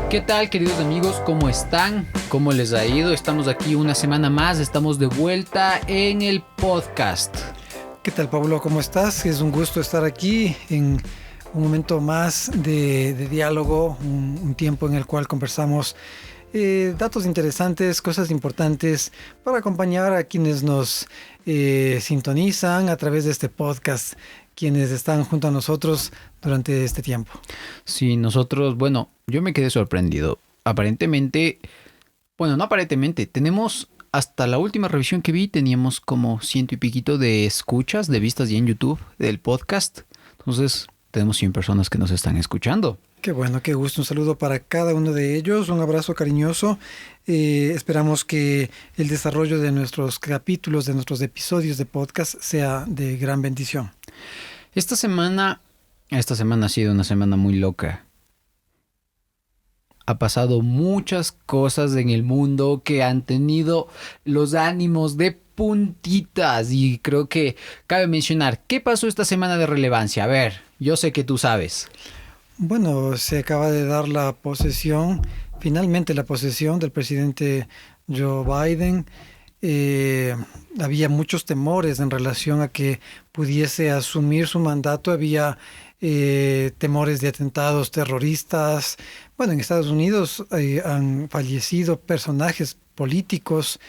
¿Qué tal, queridos amigos? ¿Cómo están? ¿Cómo les ha ido? Estamos aquí una semana más, estamos de vuelta en el podcast. ¿Qué tal, Pablo? ¿Cómo estás? Es un gusto estar aquí en un momento más de diálogo, un tiempo en el cual conversamos datos interesantes, cosas importantes para acompañar a quienes nos sintonizan a través de este podcast, quienes están junto a nosotros durante este tiempo. Sí, nosotros, bueno, yo me quedé sorprendido. Aparentemente, bueno, no aparentemente, tenemos hasta la última revisión que vi, teníamos como 100 y piquito de escuchas, de vistas ya en YouTube del podcast. Entonces, tenemos 100 personas que nos están escuchando. Qué bueno, qué gusto. Un saludo para cada uno de ellos, un abrazo cariñoso. Esperamos que el desarrollo de nuestros capítulos, de nuestros episodios de podcast sea de gran bendición. Esta semana ha sido una semana muy loca. Ha pasado muchas cosas en el mundo que han tenido los ánimos de puntitas y creo que cabe mencionar qué pasó esta semana de relevancia. A ver, yo sé que tú sabes. Bueno, se acaba de dar finalmente la posesión del presidente Joe Biden. Había muchos temores en relación a que pudiese asumir su mandato. Había temores de atentados terroristas. Bueno, en Estados Unidos han fallecido personajes políticos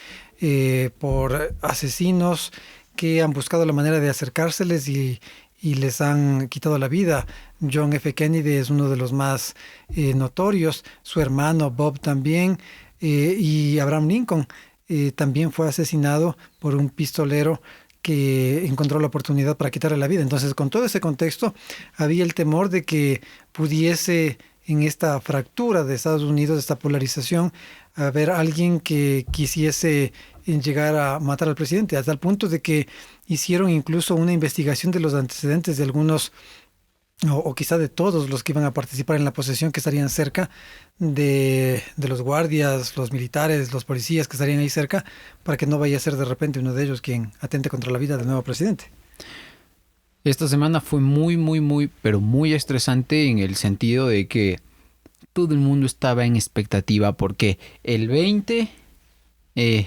por asesinos que han buscado la manera de acercárseles y les han quitado la vida. John F. Kennedy es uno de los más notorios, su hermano Bob también, y Abraham Lincoln también fue asesinado por un pistolero que encontró la oportunidad para quitarle la vida. Entonces, con todo ese contexto, había el temor de que pudiese, en esta fractura de Estados Unidos, esta polarización, haber alguien que quisiese llegar a matar al presidente, hasta el punto de que hicieron incluso una investigación de los antecedentes de algunos, o quizá de todos los que iban a participar en la posesión, que estarían cerca de los guardias, los militares, los policías que estarían ahí cerca, para que no vaya a ser de repente uno de ellos quien atente contra la vida del nuevo presidente. Esta semana fue pero muy estresante en el sentido de que todo el mundo estaba en expectativa porque el 20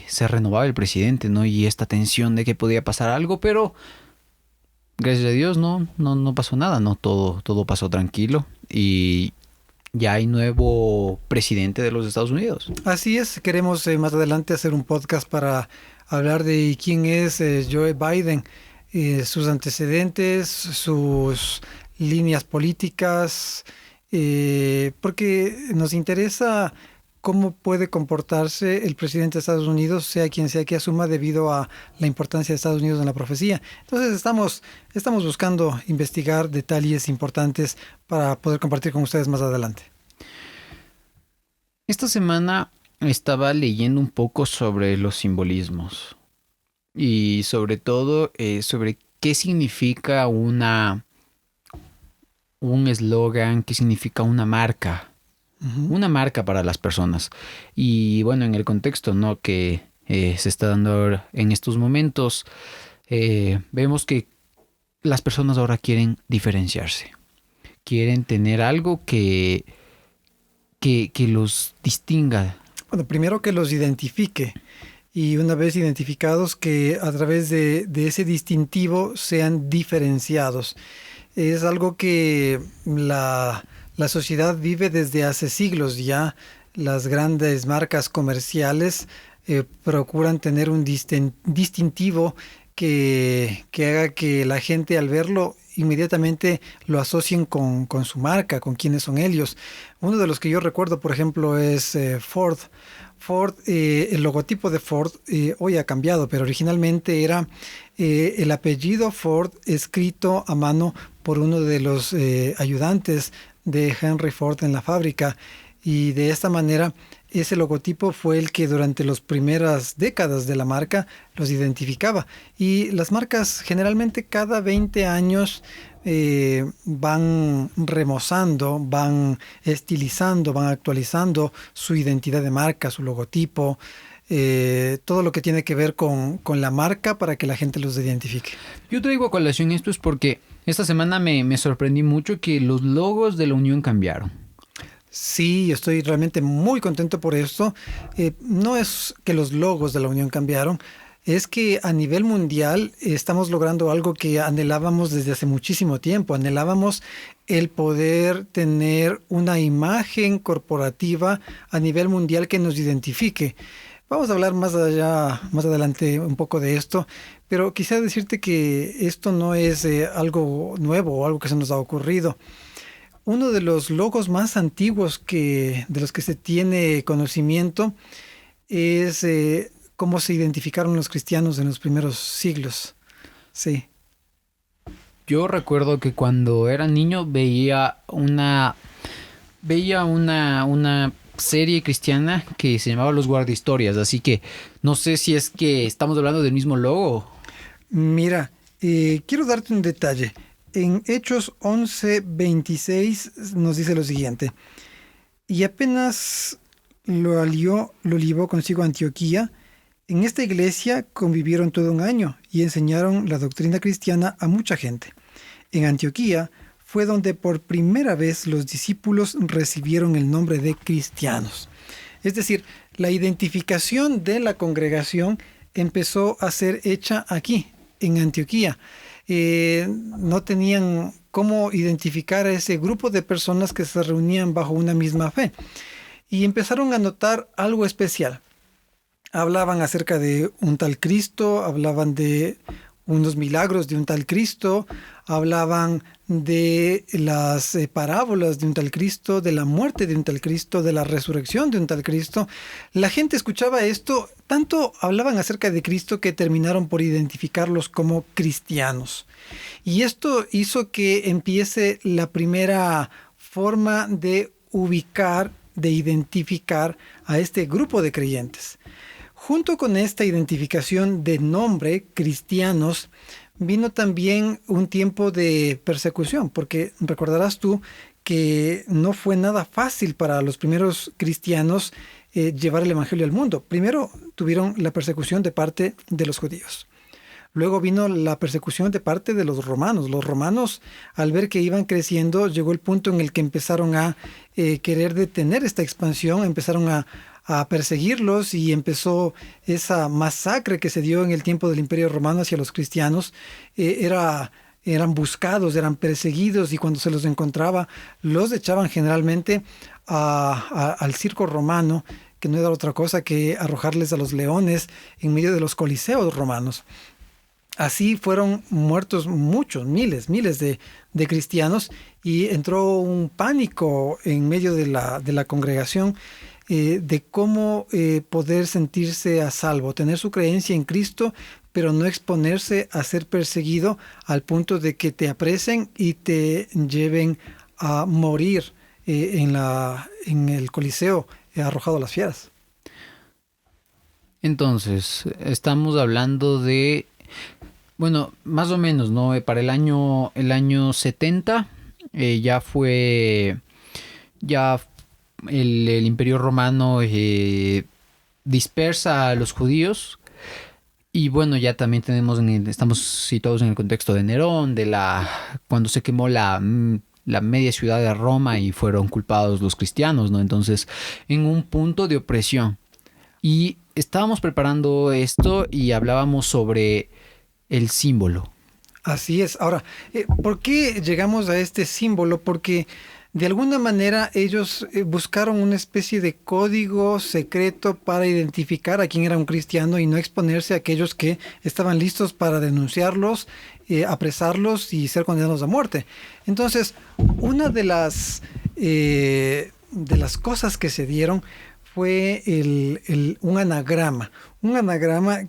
se renovaba el presidente, ¿no? Y esta tensión de que podía pasar algo, pero gracias a Dios no pasó nada, ¿no? Todo pasó tranquilo y ya hay nuevo presidente de los Estados Unidos. Así es, queremos más adelante hacer un podcast para hablar de quién es Joe Biden, sus antecedentes, sus líneas políticas, porque nos interesa cómo puede comportarse el presidente de Estados Unidos, sea quien sea que asuma, debido a la importancia de Estados Unidos en la profecía. Entonces estamos buscando investigar detalles importantes para poder compartir con ustedes más adelante. Esta semana estaba leyendo un poco sobre los simbolismos y sobre todo sobre qué significa un eslogan, qué significa una marca. Una marca para las personas. Y bueno, en el contexto, ¿no?, que se está dando ahora en estos momentos, vemos que las personas ahora quieren diferenciarse. Quieren tener algo que los distinga. Bueno, primero que los identifique. Y una vez identificados, que a través de ese distintivo sean diferenciados. Es algo que la sociedad vive desde hace siglos ya. Las grandes marcas comerciales procuran tener un distintivo que haga que la gente, al verlo, inmediatamente lo asocien con su marca, con quiénes son ellos. Uno de los que yo recuerdo, por ejemplo, es Ford. Ford, el logotipo de Ford hoy ha cambiado, pero originalmente era el apellido Ford escrito a mano por uno de los ayudantes de Henry Ford en la fábrica, y de esta manera ese logotipo fue el que durante las primeras décadas de la marca los identificaba. Y las marcas generalmente cada 20 años van remozando, van estilizando, van actualizando su identidad de marca, su logotipo, todo lo que tiene que ver con la marca para que la gente los identifique. Yo traigo a colación esto es porque esta semana me sorprendí mucho que los logos de la Unión cambiaron. Sí, estoy realmente muy contento por esto. No es que los logos de la Unión cambiaron, es que a nivel mundial estamos logrando algo que anhelábamos desde hace muchísimo tiempo. Anhelábamos el poder tener una imagen corporativa a nivel mundial que nos identifique. Vamos a hablar más allá, más adelante un poco de esto, pero quisiera decirte que esto no es algo nuevo o algo que se nos ha ocurrido. Uno de los logos más antiguos de los que se tiene conocimiento es cómo se identificaron los cristianos en los primeros siglos. Sí. Yo recuerdo que cuando era niño veía una serie cristiana que se llamaba Los Guardahistorias, así que no sé si es que estamos hablando del mismo logo. Mira, quiero darte un detalle. En Hechos 11:26 nos dice lo siguiente. Y apenas lo llevó consigo a Antioquía. En esta iglesia convivieron todo un año y enseñaron la doctrina cristiana a mucha gente. En Antioquía fue donde por primera vez los discípulos recibieron el nombre de cristianos. Es decir, la identificación de la congregación empezó a ser hecha aquí, en Antioquía. No tenían cómo identificar a ese grupo de personas que se reunían bajo una misma fe. Y empezaron a notar algo especial. Hablaban acerca de un tal Cristo, hablaban de unos milagros de un tal Cristo, hablaban de las parábolas de un tal Cristo, de la muerte de un tal Cristo, de la resurrección de un tal Cristo. La gente escuchaba esto, tanto hablaban acerca de Cristo que terminaron por identificarlos como cristianos. Y esto hizo que empiece la primera forma de ubicar, de identificar a este grupo de creyentes. Junto con esta identificación de nombre, cristianos, vino también un tiempo de persecución, porque recordarás tú que no fue nada fácil para los primeros cristianos llevar el evangelio al mundo. Primero tuvieron la persecución de parte de los judíos. Luego vino la persecución de parte de los romanos. Los romanos, al ver que iban creciendo, llegó el punto en el que empezaron a querer detener esta expansión, empezaron a perseguirlos y empezó esa masacre que se dio en el tiempo del Imperio Romano hacia los cristianos. Eran buscados, eran perseguidos y cuando se los encontraba los echaban generalmente al circo romano, que no era otra cosa que arrojarles a los leones en medio de los coliseos romanos. Así fueron muertos muchos, miles de cristianos y entró un pánico en medio de la congregación de cómo poder sentirse a salvo, tener su creencia en Cristo, pero no exponerse a ser perseguido al punto de que te apresen y te lleven a morir en el Coliseo, arrojado a las fieras. Entonces, estamos hablando de, bueno, más o menos, ¿no? Para el año 70 ya el Imperio Romano dispersa a los judíos. Y bueno, ya también estamos situados en el contexto de Nerón, cuando se quemó la media ciudad de Roma y fueron culpados los cristianos, ¿no? Entonces, en un punto de opresión. Y estábamos preparando esto y hablábamos sobre el símbolo. Así es. Ahora, ¿por qué llegamos a este símbolo? Porque de alguna manera ellos buscaron una especie de código secreto para identificar a quién era un cristiano y no exponerse a aquellos que estaban listos para denunciarlos, apresarlos y ser condenados a muerte. Entonces, una de las cosas que se dieron fue un anagrama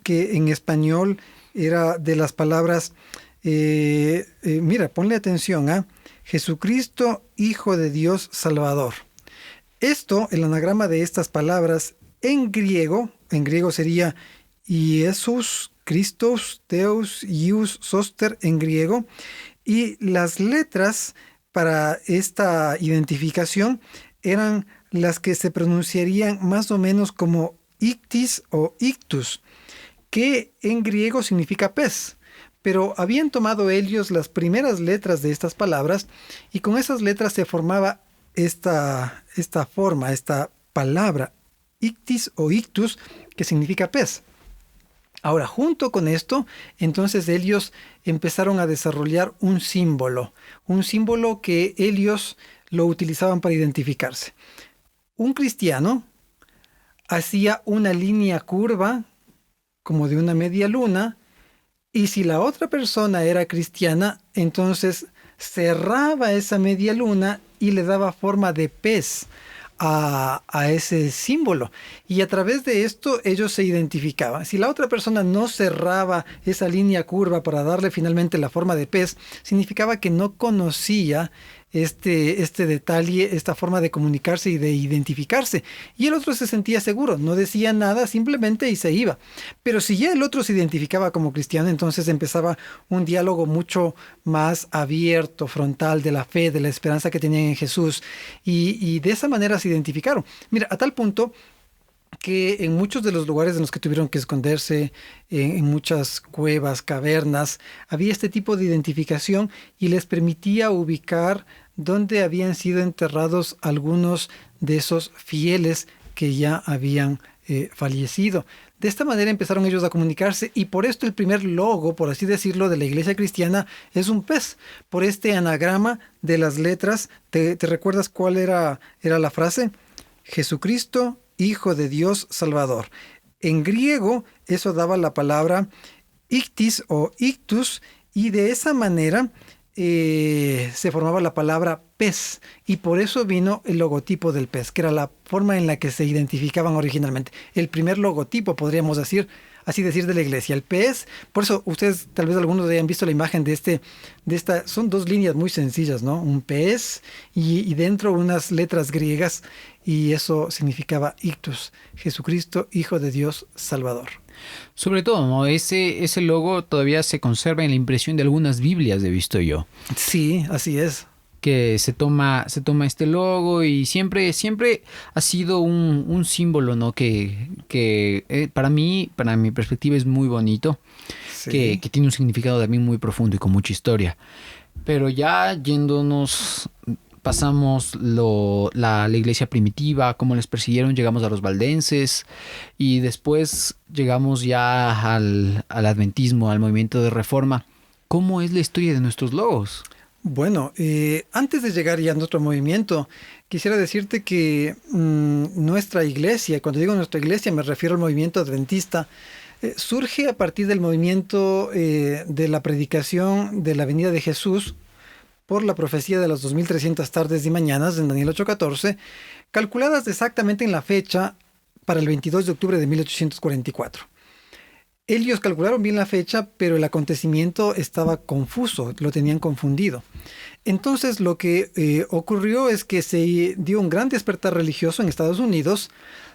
que en español era de las palabras, mira, ponle atención, ¿ah? Jesucristo, Hijo de Dios Salvador. Esto, el anagrama de estas palabras, en griego sería Iesus, Christos, Theos, Ius, Soster en griego, y las letras para esta identificación eran las que se pronunciarían más o menos como ictis o ictus, que en griego significa pez. Pero habían tomado ellos las primeras letras de estas palabras y con esas letras se formaba esta forma, esta palabra, ictis o ictus, que significa pez. Ahora, junto con esto, entonces ellos empezaron a desarrollar un símbolo que ellos lo utilizaban para identificarse. Un cristiano hacía una línea curva, como de una media luna, y si la otra persona era cristiana, entonces cerraba esa media luna y le daba forma de pez a ese símbolo. Y a través de esto ellos se identificaban. Si la otra persona no cerraba esa línea curva para darle finalmente la forma de pez, significaba que no conocía este detalle, esta forma de comunicarse y de identificarse. Y el otro se sentía seguro, no decía nada simplemente y se iba. Pero si ya el otro se identificaba como cristiano, entonces empezaba un diálogo mucho más abierto, frontal, de la fe, de la esperanza que tenían en Jesús. Y de esa manera se identificaron. Mira, a tal punto que en muchos de los lugares en los que tuvieron que esconderse, en muchas cuevas, cavernas, había este tipo de identificación y les permitía ubicar dónde habían sido enterrados algunos de esos fieles que ya habían fallecido. De esta manera empezaron ellos a comunicarse y por esto el primer logo, por así decirlo, de la iglesia cristiana es un pez, por este anagrama de las letras. ¿Te recuerdas cuál era la frase? Jesucristo, Hijo de Dios Salvador. En griego eso daba la palabra ictis o ictus y de esa manera se formaba la palabra pez y por eso vino el logotipo del pez, que era la forma en la que se identificaban originalmente. El primer logotipo, podríamos decir, así decir, de la iglesia, el pez. Por eso ustedes, tal vez algunos hayan visto la imagen de esta, son dos líneas muy sencillas, ¿no? Un pez y dentro unas letras griegas y eso significaba ictus, Jesucristo, Hijo de Dios, Salvador. Sobre todo, ¿no? Ese logo todavía se conserva en la impresión de algunas Biblias, he visto yo. Sí, así es. Que se toma este logo y siempre ha sido un símbolo, ¿no? Que para mí, para mi perspectiva, es muy bonito, Sí. que tiene un significado también muy profundo y con mucha historia. Pero ya yéndonos, pasamos la iglesia primitiva, cómo les persiguieron, llegamos a los valdenses y después llegamos ya al adventismo, al movimiento de reforma. ¿Cómo es la historia de nuestros logos? Bueno, antes de llegar ya a nuestro movimiento, quisiera decirte que nuestra iglesia, cuando digo nuestra iglesia me refiero al movimiento adventista, surge a partir del movimiento de la predicación de la venida de Jesús por la profecía de las 2300 tardes y mañanas en Daniel 8:14, calculadas exactamente en la fecha para el 22 de octubre de 1844. Ellos calcularon bien la fecha, pero el acontecimiento estaba confuso, lo tenían confundido. Entonces lo que ocurrió es que se dio un gran despertar religioso en Estados Unidos,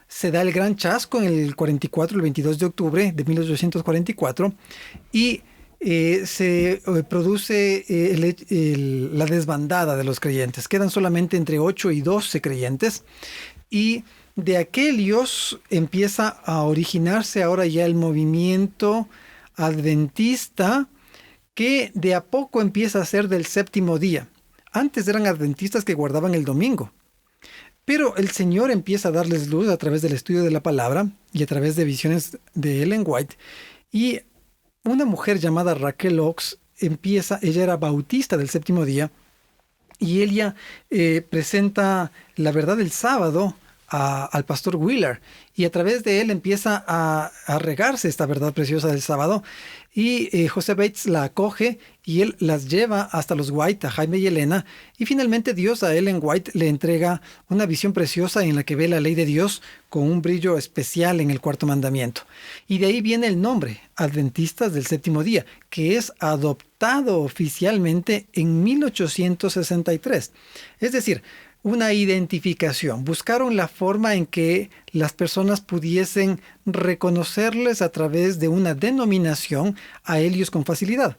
se da el gran chasco en el 44, el 22 de octubre de 1844, y se produce la desbandada de los creyentes. Quedan solamente entre 8 y 12 creyentes, y de aquellos empieza a originarse ahora ya el movimiento adventista que de a poco empieza a ser del séptimo día. Antes eran adventistas que guardaban el domingo, pero el Señor empieza a darles luz a través del estudio de la palabra y a través de visiones de Ellen White. Y una mujer llamada Raquel Oaks ella era bautista del séptimo día y ella presenta la verdad del sábado al pastor Wheeler y a través de él empieza a regarse esta verdad preciosa del sábado y José Bates la acoge y él las lleva hasta los White, a Jaime y Elena, y finalmente Dios a Ellen White le entrega una visión preciosa en la que ve la ley de Dios con un brillo especial en el cuarto mandamiento. Y de ahí viene el nombre, Adventistas del Séptimo Día, que es adoptado oficialmente en 1863. Es decir, una identificación. Buscaron la forma en que las personas pudiesen reconocerles a través de una denominación a ellos con facilidad.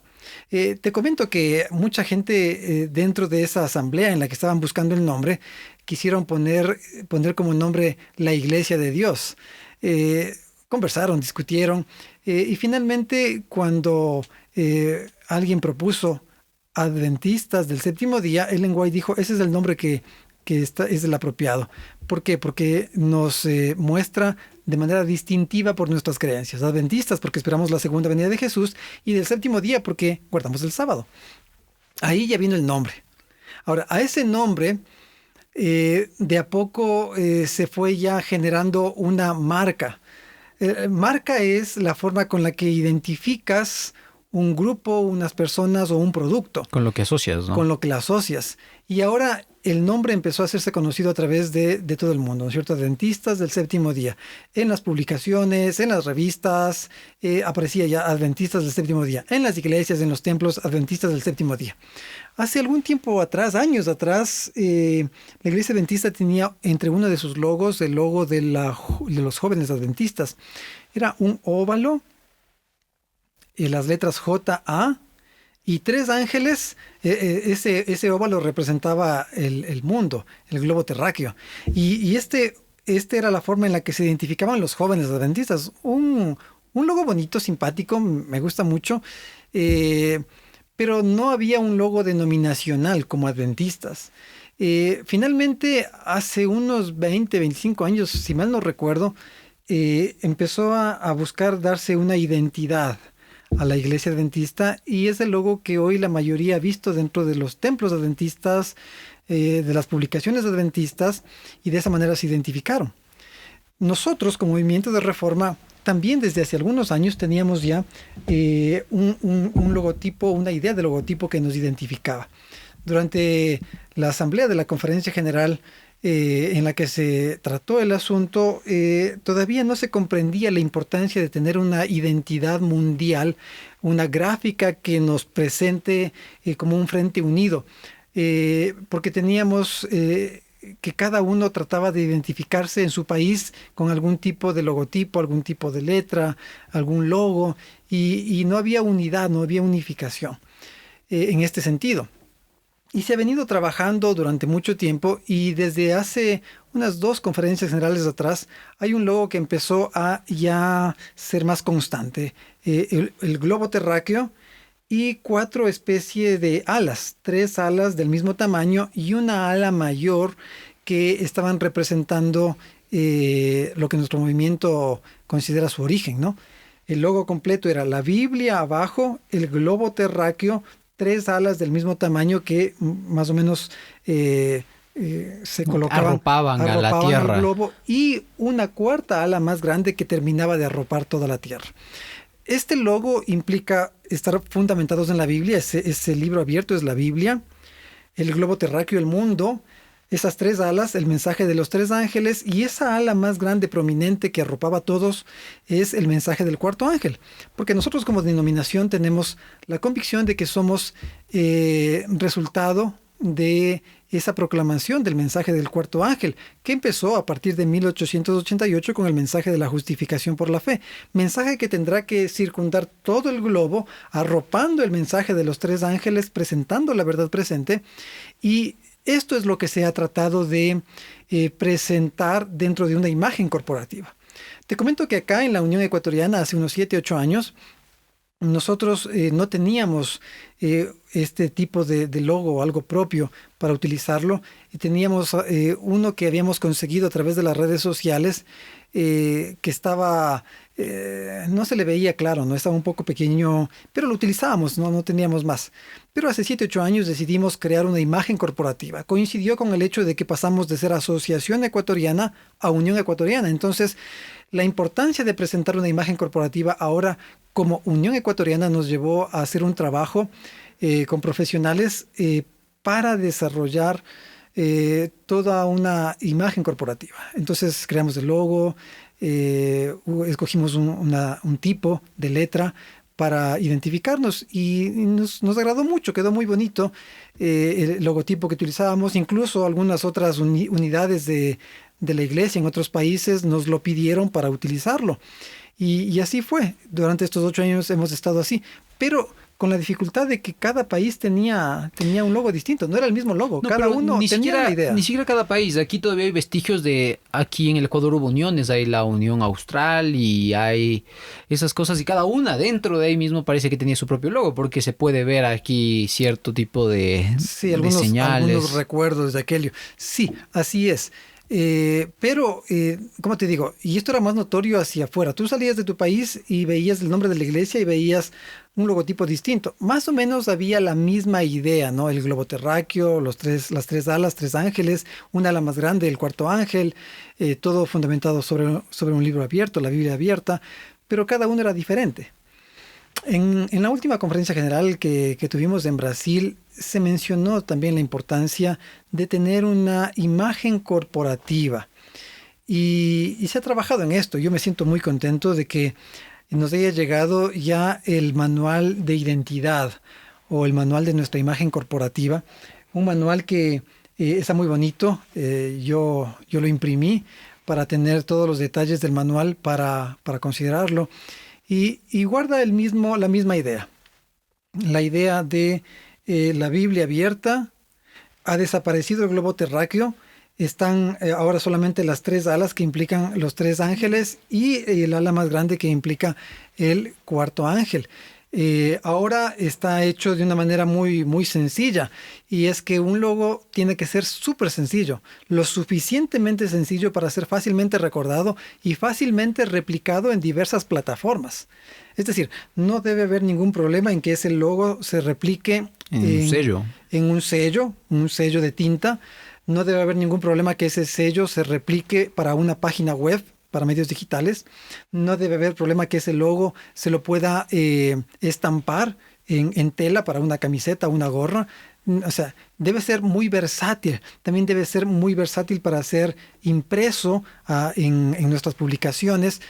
Te comento que mucha gente dentro de esa asamblea en la que estaban buscando el nombre, quisieron poner como nombre la Iglesia de Dios. Conversaron, discutieron y finalmente cuando alguien propuso Adventistas del Séptimo Día, Ellen White dijo, ese es el nombre que que es el apropiado. ¿Por qué? Porque nos muestra de manera distintiva por nuestras creencias. Adventistas porque esperamos la segunda venida de Jesús, y del séptimo día porque guardamos el sábado. Ahí ya vino el nombre. Ahora, a ese nombre de a poco se fue ya generando una marca. Marca es la forma con la que identificas un grupo, unas personas o un producto. Con lo que asocias, ¿no? Con lo que la asocias. Y ahora el nombre empezó a hacerse conocido a través de todo el mundo, ¿no es cierto? Adventistas del séptimo día. En las publicaciones, en las revistas, aparecía ya Adventistas del séptimo día. En las iglesias, en los templos, Adventistas del séptimo día. Hace algún tiempo atrás, años atrás, la iglesia adventista tenía entre uno de sus logos el logo de los jóvenes adventistas. Era un óvalo, las letras JA y 3 ángeles. Ese óvalo representaba el mundo, el globo terráqueo. Y este era la forma en la que se identificaban los jóvenes adventistas. Un logo bonito, simpático, me gusta mucho. Pero no había un logo denominacional como adventistas. Finalmente, hace unos 20, 25 años, si mal no recuerdo, empezó a buscar darse una identidad a la iglesia adventista, y es el logo que hoy la mayoría ha visto dentro de los templos adventistas, de las publicaciones adventistas, y de esa manera se identificaron. Nosotros, como movimiento de reforma, también desde hace algunos años teníamos ya un logotipo, una idea de logotipo que nos identificaba. Durante la asamblea de la Conferencia General en la que se trató el asunto, todavía no se comprendía la importancia de tener una identidad mundial, una gráfica que nos presente como un frente unido, porque teníamos que cada uno trataba de identificarse en su país con algún tipo de logotipo, algún tipo de letra, algún logo, y no había unidad, no había unificación en este sentido. Y se ha venido trabajando durante mucho tiempo, y desde hace unas 2 conferencias generales atrás hay un logo que empezó a ya ser más constante. El globo terráqueo y 4 especies de alas, 3 alas del mismo tamaño y una ala mayor que estaban representando lo que nuestro movimiento considera su origen, ¿no? El logo completo era la Biblia abajo, el globo terráqueo, 3 alas del mismo tamaño que más o menos se colocaban, arropaban a la tierra, el globo, y una 4ª ala más grande que terminaba de arropar toda la tierra. Este logo implica estar fundamentados en la Biblia. Ese libro abierto es la Biblia, el globo terráqueo, el mundo, esas 3 alas, el mensaje de los 3 ángeles, y esa ala más grande, prominente, que arropaba a todos, es el mensaje del 4º ángel. Porque nosotros como denominación tenemos la convicción de que somos resultado de esa proclamación del mensaje del 4º ángel, que empezó a partir de 1888 con el mensaje de la justificación por la fe. Mensaje que tendrá que circundar todo el globo, arropando el mensaje de los 3 ángeles, presentando la verdad presente. Y esto es lo que se ha tratado de presentar dentro de una imagen corporativa. Te comento que acá en la Unión Ecuatoriana, hace unos 7, 8 años, nosotros no teníamos este tipo de logo o algo propio para utilizarlo, y teníamos uno que habíamos conseguido a través de las redes sociales, que estaba, no se le veía claro, no estaba un poco pequeño, pero lo utilizábamos, no teníamos más. Pero hace 7, 8 años decidimos crear una imagen corporativa. Coincidió con el hecho de que pasamos de ser Asociación Ecuatoriana a Unión Ecuatoriana. Entonces, la importancia de presentar una imagen corporativa ahora como Unión Ecuatoriana nos llevó a hacer un trabajo con profesionales para desarrollar toda una imagen corporativa. Entonces creamos el logo, escogimos un tipo de letra para identificarnos, y nos agradó mucho, quedó muy bonito el logotipo que utilizábamos. Incluso algunas otras unidades de la iglesia en otros países nos lo pidieron para utilizarlo. Y así fue. Durante estos 8 años hemos estado así. Pero con la dificultad de que cada país tenía un logo distinto, no era el mismo logo, No, cada pero uno tenía la idea. Ni siquiera cada país. Aquí todavía hay vestigios de... Aquí en el Ecuador hubo uniones. Hay la Unión Austral y hay esas cosas. Y cada una dentro de ahí mismo parece que tenía su propio logo. Porque se puede ver aquí cierto tipo Sí, de algunos señales. recuerdos de aquello. Sí, así es. Pero, ¿cómo te digo? Y esto era más notorio hacia afuera. Tú salías de tu país y veías el nombre de la iglesia y veías un logotipo distinto. Más o menos había la misma idea, ¿no? El globo terráqueo, las tres alas, tres ángeles, una ala más grande, el cuarto ángel, todo fundamentado sobre un libro abierto, la Biblia abierta, pero cada uno era diferente. En la última conferencia general que tuvimos en Brasil, se mencionó también la importancia de tener una imagen corporativa y se ha trabajado en esto. Yo me siento muy contento de que nos haya llegado ya el manual de identidad o el manual de nuestra imagen corporativa, un manual que está muy bonito. Yo lo imprimí para tener todos los detalles del manual para considerarlo. Y guarda la misma idea. La idea de la Biblia abierta, ha desaparecido el globo terráqueo, están ahora solamente las tres alas que implican los tres ángeles y el ala más grande que implica el cuarto ángel. Ahora está hecho de una manera muy, muy sencilla, y es que un logo tiene que ser súper sencillo, lo suficientemente sencillo para ser fácilmente recordado y fácilmente replicado en diversas plataformas. Es decir, no debe haber ningún problema en que ese logo se replique en un sello de tinta. No debe haber ningún problema que ese sello se replique para una página web, para medios digitales. No debe haber problema que ese logo se lo pueda estampar en tela para una camiseta o una gorra. O sea, debe ser muy versátil. También debe ser muy versátil para ser impreso en nuestras publicaciones.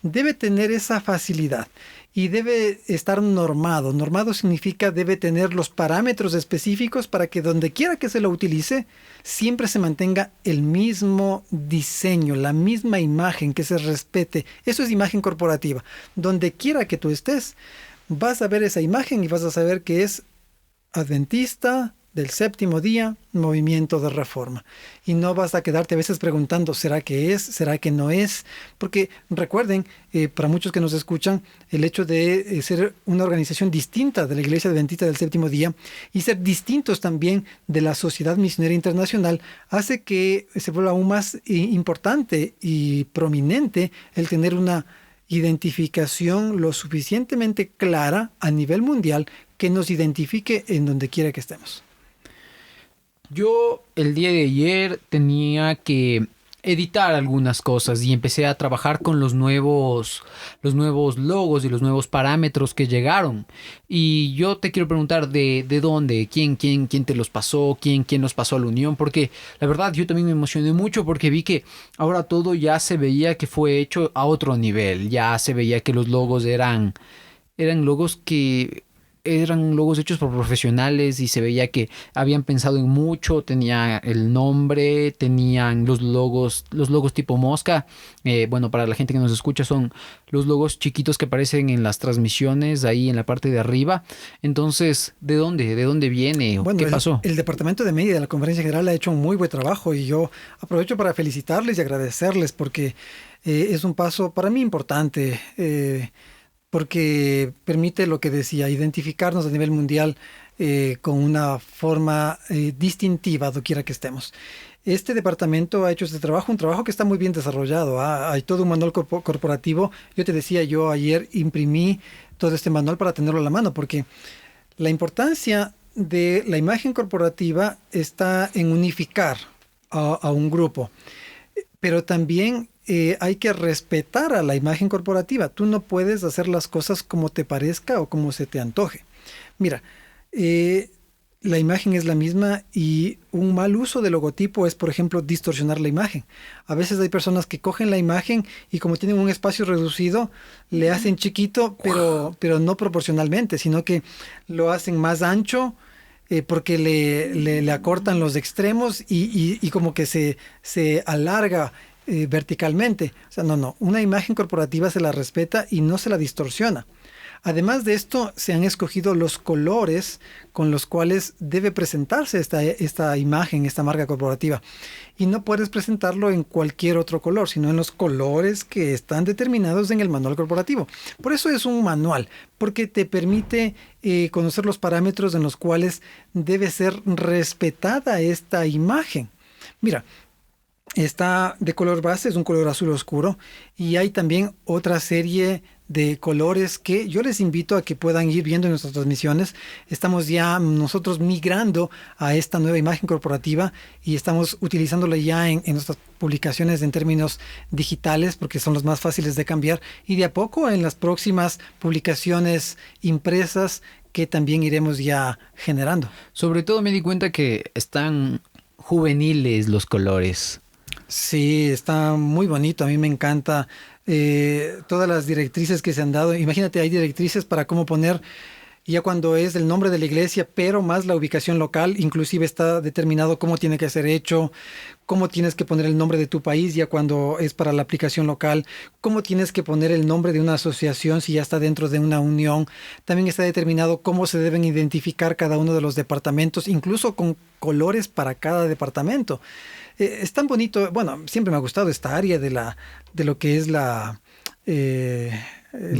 Debe tener esa facilidad y debe estar normado. Normado significa debe tener los parámetros específicos para que donde quiera que se lo utilice, siempre se mantenga el mismo diseño, la misma imagen, que se respete. Eso es imagen corporativa. Donde quiera que tú estés, vas a ver esa imagen y vas a saber que es Adventista del Séptimo Día, Movimiento de Reforma. Y no vas a quedarte a veces preguntando, ¿será que es? ¿Será que no es? Porque recuerden, para muchos que nos escuchan, el hecho de ser una organización distinta de la Iglesia Adventista del Séptimo Día y ser distintos también de la Sociedad Misionera Internacional hace que se vuelva aún más importante y prominente el tener una identificación lo suficientemente clara a nivel mundial que nos identifique en donde quiera que estemos. Yo el día de ayer tenía que editar algunas cosas y empecé a trabajar con los nuevos logos y los nuevos parámetros que llegaron. Y yo te quiero preguntar de dónde, quién te los pasó, quién los pasó a la Unión, porque la verdad yo también me emocioné mucho porque vi que ahora todo ya se veía que fue hecho a otro nivel. Ya se veía que los logos eran logos que eran logos hechos por profesionales y se veía que habían pensado en mucho. Tenía el nombre, tenían los logos tipo mosca. Bueno, para la gente que nos escucha, son los logos chiquitos que aparecen en las transmisiones ahí en la parte de arriba. Entonces, ¿de dónde viene? Bueno, ¿Qué pasó? El Departamento de Media de la Conferencia General ha hecho un muy buen trabajo y yo aprovecho para felicitarles y agradecerles porque es un paso para mí importante. Porque permite lo que decía, identificarnos a nivel mundial con una forma distintiva doquiera que estemos. Este departamento ha hecho este trabajo, un trabajo que está muy bien desarrollado. Hay todo un manual corporativo. Yo te decía, yo ayer imprimí todo este manual para tenerlo a la mano, porque la importancia de la imagen corporativa está en unificar a un grupo, pero también hay que respetar a la imagen corporativa. Tú no puedes hacer las cosas como te parezca o como se te antoje. Mira, la imagen es la misma y un mal uso del logotipo es, por ejemplo, distorsionar la imagen. A veces hay personas que cogen la imagen y como tienen un espacio reducido, le hacen chiquito, pero no proporcionalmente, sino que lo hacen más ancho porque le acortan los extremos y como que se alarga verticalmente. O sea, no, una imagen corporativa se la respeta y no se la distorsiona. Además de esto, se han escogido los colores con los cuales debe presentarse esta imagen, esta marca corporativa. Y no puedes presentarlo en cualquier otro color, sino en los colores que están determinados en el manual corporativo. Por eso es un manual, porque te permite conocer los parámetros en los cuales debe ser respetada esta imagen. Mira, está de color base, es un color azul oscuro, y hay también otra serie de colores que yo les invito a que puedan ir viendo en nuestras transmisiones. Estamos ya nosotros migrando a esta nueva imagen corporativa y estamos utilizándola ya en nuestras publicaciones en términos digitales porque son los más fáciles de cambiar, y de a poco en las próximas publicaciones impresas que también iremos ya generando. Sobre todo me di cuenta que están juveniles los colores. Sí, está muy bonito, a mí me encanta todas las directrices que se han dado. Imagínate, hay directrices para cómo poner, ya cuando es el nombre de la iglesia, pero más la ubicación local, inclusive está determinado cómo tiene que ser hecho, cómo tienes que poner el nombre de tu país ya cuando es para la aplicación local, cómo tienes que poner el nombre de una asociación si ya está dentro de una unión. También está determinado cómo se deben identificar cada uno de los departamentos, incluso con colores para cada departamento. Es tan bonito. Bueno, siempre me ha gustado esta área de lo que es el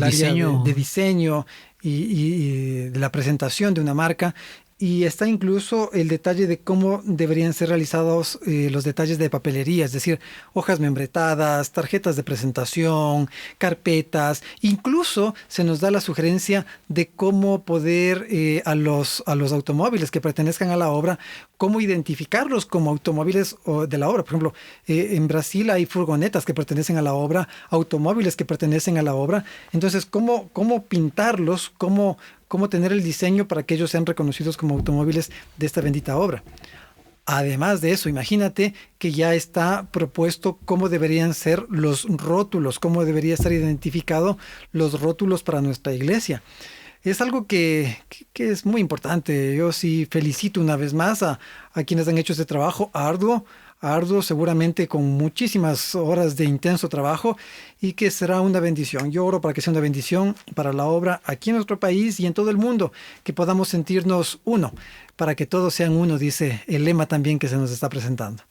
Diseño. área de diseño y de la presentación de una marca. Y está incluso el detalle de cómo deberían ser realizados los detalles de papelería, es decir, hojas membretadas, tarjetas de presentación, carpetas. Incluso se nos da la sugerencia de cómo poder a los automóviles que pertenezcan a la obra, cómo identificarlos como automóviles de la obra. Por ejemplo, en Brasil hay furgonetas que pertenecen a la obra, automóviles que pertenecen a la obra. Entonces, cómo pintarlos, cómo tener el diseño para que ellos sean reconocidos como automóviles de esta bendita obra. Además de eso, imagínate que ya está propuesto cómo deberían ser los rótulos, cómo debería estar identificado los rótulos para nuestra iglesia. Es algo que es muy importante. Yo sí felicito una vez más a quienes han hecho este trabajo arduo, seguramente con muchísimas horas de intenso trabajo, y que será una bendición. Yo oro para que sea una bendición para la obra aquí en nuestro país y en todo el mundo, que podamos sentirnos uno, para que todos sean uno, dice el lema también que se nos está presentando.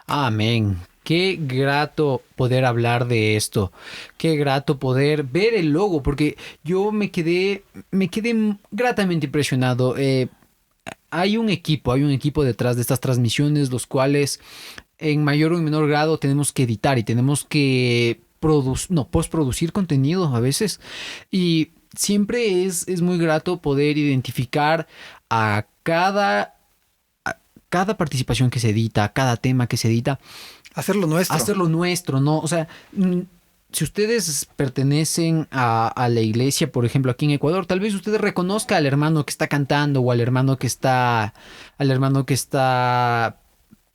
Amén. Qué grato poder hablar de esto. Qué grato poder ver el logo, porque yo me quedé gratamente impresionado. Hay un equipo detrás de estas transmisiones, los cuales en mayor o menor grado tenemos que editar y tenemos que postproducir contenido a veces. Y siempre es muy grato poder identificar a cada participación que se edita, a cada tema que se edita. Hacerlo nuestro, ¿no? O sea, si ustedes pertenecen a la iglesia, por ejemplo, aquí en Ecuador, tal vez usted reconozca al hermano que está cantando o al hermano que está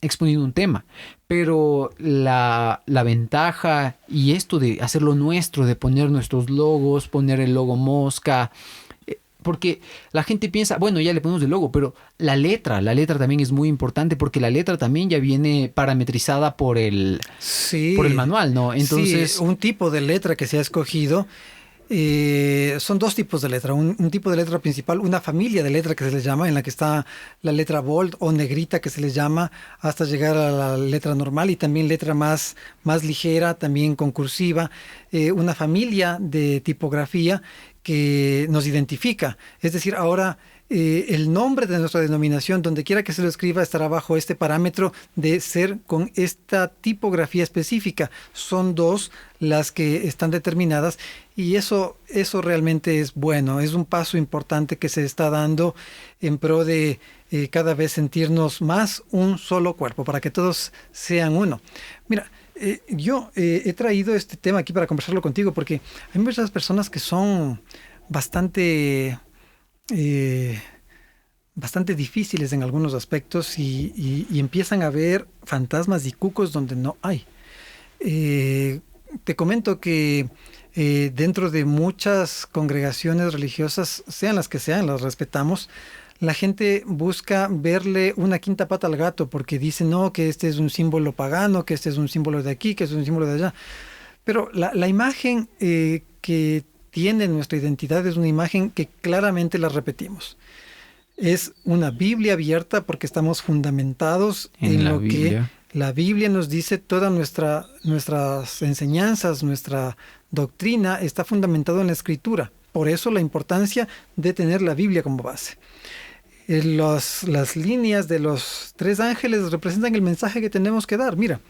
exponiendo un tema. Pero la ventaja y esto de hacerlo nuestro, de poner nuestros logos, poner el logo Mosca, porque la gente piensa, bueno, ya le ponemos el logo, pero la letra también es muy importante, porque la letra también ya viene parametrizada por el manual, ¿no? Entonces, sí, un tipo de letra que se ha escogido. Son dos tipos de letra, un tipo de letra principal, una familia de letra que se les llama, en la que está la letra bold o negrita que se les llama, hasta llegar a la letra normal, y también letra más ligera, también con cursiva, una familia de tipografía que nos identifica. Es decir, ahora el nombre de nuestra denominación, donde quiera que se lo escriba, estará bajo este parámetro de ser con esta tipografía específica. Son dos las que están determinadas, y eso realmente es bueno. Es un paso importante que se está dando en pro de cada vez sentirnos más un solo cuerpo, para que todos sean uno. Mira, yo he traído este tema aquí para conversarlo contigo porque hay muchas personas que son bastante difíciles en algunos aspectos y empiezan a ver fantasmas y cucos donde no hay. Te comento que dentro de muchas congregaciones religiosas, sean las que sean, las respetamos, la gente busca verle una quinta pata al gato porque dice, no, que este es un símbolo pagano, que este es un símbolo de aquí, que este es un símbolo de allá. Pero la imagen que sostiene nuestra identidad es una imagen que claramente la repetimos. Es una Biblia abierta porque estamos fundamentados en lo que la Biblia nos dice. Todas nuestras enseñanzas, nuestra doctrina está fundamentado en la Escritura. Por eso la importancia de tener la Biblia como base. Las líneas de los 3 ángeles representan el mensaje que tenemos que dar. Mira,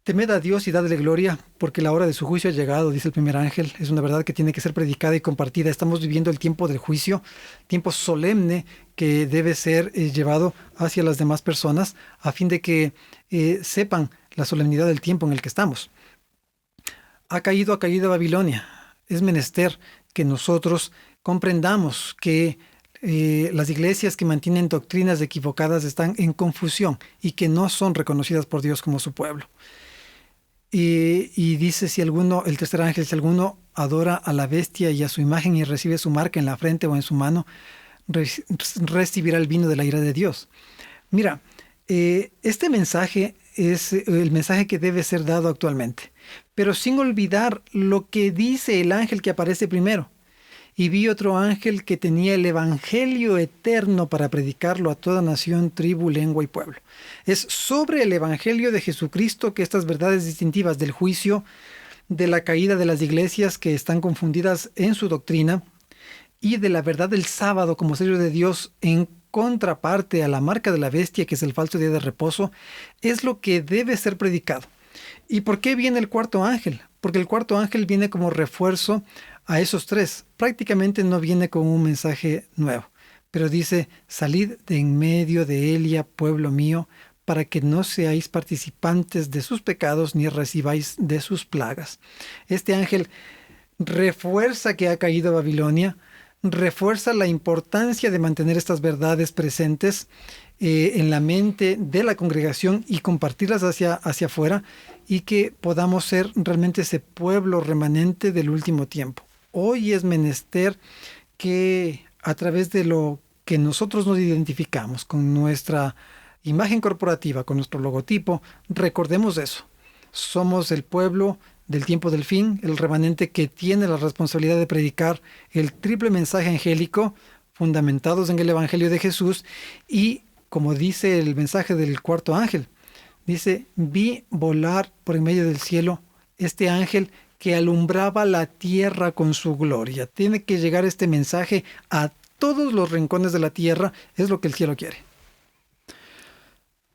temed a Dios y dadle gloria, porque la hora de su juicio ha llegado, dice el primer ángel. Es una verdad que tiene que ser predicada y compartida. Estamos viviendo el tiempo del juicio, tiempo solemne que debe ser llevado hacia las demás personas a fin de que sepan la solemnidad del tiempo en el que estamos. Ha caído Babilonia. Es menester que nosotros comprendamos que las iglesias que mantienen doctrinas equivocadas están en confusión y que no son reconocidas por Dios como su pueblo. Y dice, el tercer ángel, si alguno adora a la bestia y a su imagen y recibe su marca en la frente o en su mano, recibirá el vino de la ira de Dios. Mira, este mensaje es el mensaje que debe ser dado actualmente, pero sin olvidar lo que dice el ángel que aparece primero. Y vi otro ángel que tenía el evangelio eterno para predicarlo a toda nación, tribu, lengua y pueblo. Es sobre el evangelio de Jesucristo que estas verdades distintivas del juicio, de la caída de las iglesias que están confundidas en su doctrina, y de la verdad del sábado como sello de Dios en contraparte a la marca de la bestia, que es el falso día de reposo, es lo que debe ser predicado. ¿Y por qué viene el cuarto ángel? Porque el cuarto ángel viene como refuerzo a esos 3. Prácticamente no viene con un mensaje nuevo, pero dice, salid de en medio de Elia, pueblo mío, para que no seáis participantes de sus pecados ni recibáis de sus plagas. Este ángel refuerza que ha caído Babilonia, refuerza la importancia de mantener estas verdades presentes en la mente de la congregación y compartirlas hacia afuera, y que podamos ser realmente ese pueblo remanente del último tiempo. Hoy es menester que a través de lo que nosotros nos identificamos con nuestra imagen corporativa, con nuestro logotipo, recordemos eso. Somos el pueblo del tiempo del fin, el remanente que tiene la responsabilidad de predicar el triple mensaje angélico, fundamentados en el Evangelio de Jesús, y como dice el mensaje del cuarto ángel, dice, vi volar por en medio del cielo este ángel que alumbraba la tierra con su gloria. Tiene que llegar este mensaje a todos los rincones de la tierra, es lo que el cielo quiere.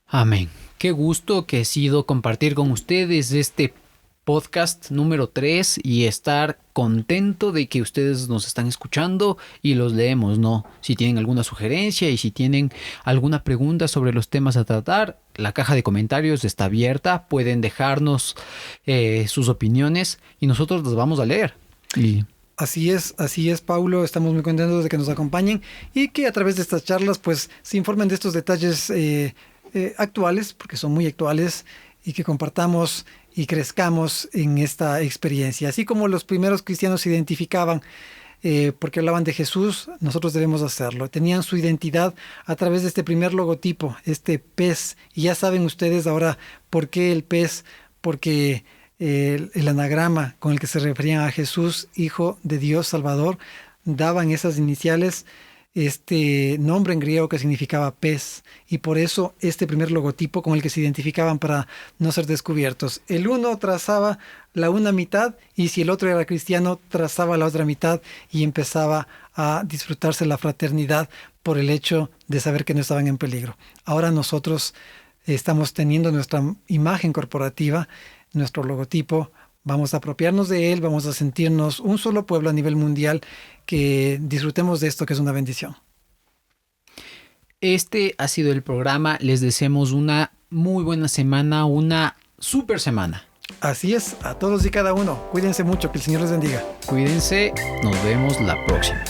Amén. Qué gusto que he sido compartir con ustedes este podcast número 3 y estar contento de que ustedes nos están escuchando y los leemos, ¿no? Si tienen alguna sugerencia y si tienen alguna pregunta sobre los temas a tratar, la caja de comentarios está abierta, pueden dejarnos sus opiniones y nosotros las vamos a leer. Así es, Paulo. Estamos muy contentos de que nos acompañen y que a través de estas charlas pues se informen de estos detalles actuales, porque son muy actuales, y que compartamos y crezcamos en esta experiencia. Así como los primeros cristianos se identificaban porque hablaban de Jesús, nosotros debemos hacerlo. Tenían su identidad a través de este primer logotipo, este pez. Y ya saben ustedes ahora por qué el pez, porque el anagrama con el que se referían a Jesús, Hijo de Dios Salvador, daban esas iniciales, este nombre en griego que significaba pez, y por eso este primer logotipo con el que se identificaban para no ser descubiertos. El uno trazaba la una mitad y si el otro era cristiano trazaba la otra mitad y empezaba a disfrutarse la fraternidad por el hecho de saber que no estaban en peligro. Ahora nosotros estamos teniendo nuestra imagen corporativa, nuestro logotipo. Vamos a apropiarnos de él, vamos a sentirnos un solo pueblo a nivel mundial, que disfrutemos de esto que es una bendición. Este ha sido el programa. Les deseamos una muy buena semana, una super semana. Así es, a todos y cada uno. Cuídense mucho, que el Señor les bendiga. Cuídense, nos vemos la próxima.